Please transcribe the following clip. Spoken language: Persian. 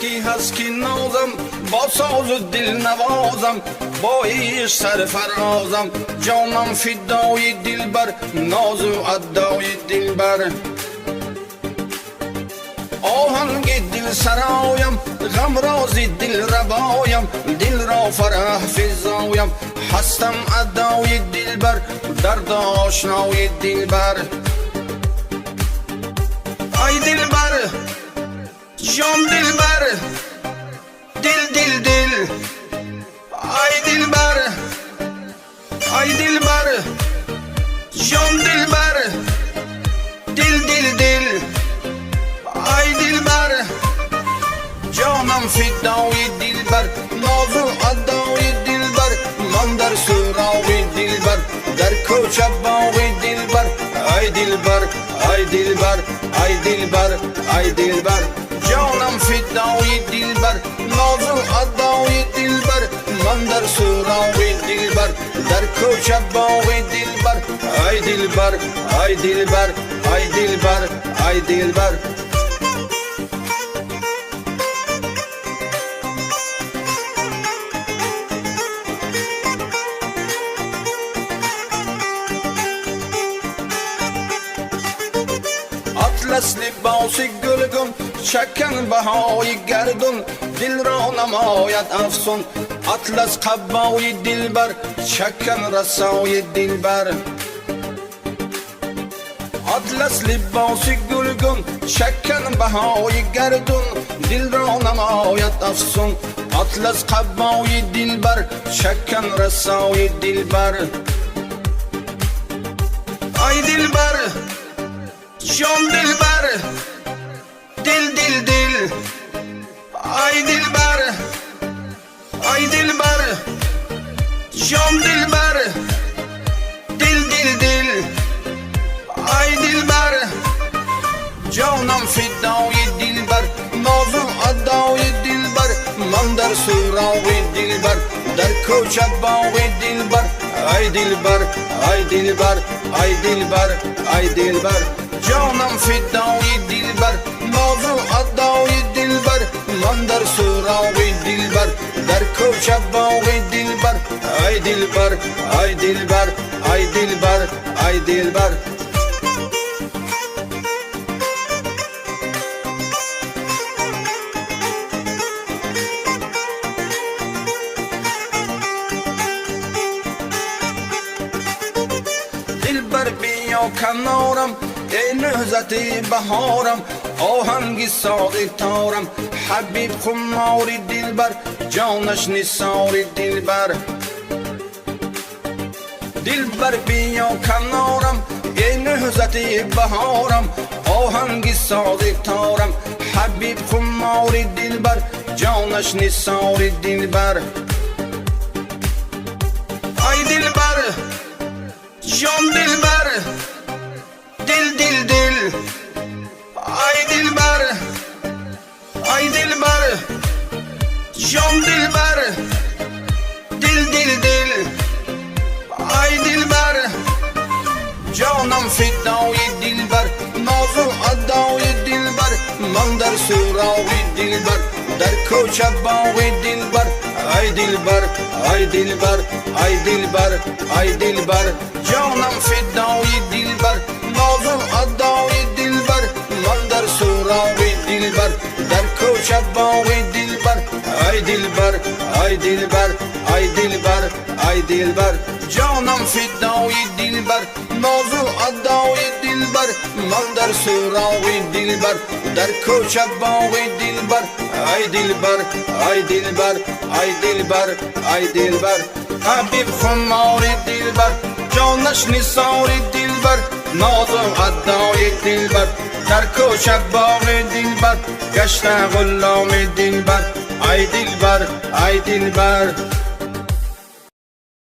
کی هست که نازم با ساز و دل نوازم با عشق سرفرازم جانم فدای دلبر ناز و ادای دلبر آهنگ دل سرایم غم راز دل ربایم دل را فرح فزایم هستم ادای دلبر درد آشنای دلبر ای دلبر جان دلبر دل دل دل ای دلبر ای دلبر جان دلبر دل دل دل ای دلبر جانم فدای دلبر ناز و ادای دلبر من در سراغ دلبر در کوچه باغ دلبر ای دلبر ای دلبر ای دلبر ای دلبر جانم فدای دلبر ناز و ادای دلبر من در سراغ دلبر در کوچه باغ دلبر ای دلبر ای دلبر ای دلبر ای دلبر اطلس لباس گلگون شکن بهای گردون دل را نماید افسون اطلس قبای دلبر شکن رسای دلبر اطلس لباس گلگون شکن بهای گردون دل را نماید افسون اطلس قبای دلبر شکن رسای دلبر ای دلبر جان دلبر دل دل دل ای دلبر ای دلبر جان دلبر دل دل دل ای دلبر جانم فدای دلبر ناز و ادای دلبر من در سراغ دلبر در کوچه باغ دلبر ای دلبر ای دلبر ای دلبر ای دلبر جانم فدای دلبر ناز و ادای دلبر من در سراغ دلبر در کوچه باغ دلبر ای دلبر ای دلبر ای دلبر ای دلبر دلبر بیا کنارم ای نهضت بهارم آهنگ ساده تارم حبیب خمار دلبر جانش نثار دلبر دلبر بیا کنارم ای نهضت بهارم آهنگ ساده تارم حبیب خمار دلبر جانش نثار دلبر ای دلبر جان دلبر دل دل دل ای دلبر ای دلبر جان دلبر دل دل دل ای دلبر جانم فدای دلبر ناز و ادای دلبر من در سراغ دلبر در کوچه باغ دلبر ای دلبر ای دلبر ای دلبر ای دلبر جانم فدای دلبر ناز و ادای دلبر من در سراغ دلبر در کوچه باغ دلبر ای دلبر ای دلبر ای دلبر ای دلبر جانم فدای دلبر ناز و ادای دلبر من در سراغ دلبر در کوچه باغ دلبر ای دلبر ای دلبر ای دلبر ای دلبر حبیب خمار دلبر جانش نثار دلبر ناز و ادای دلبر در کوچه باغ دلبر گشته غلام دلبر ای دلبر ای دلبر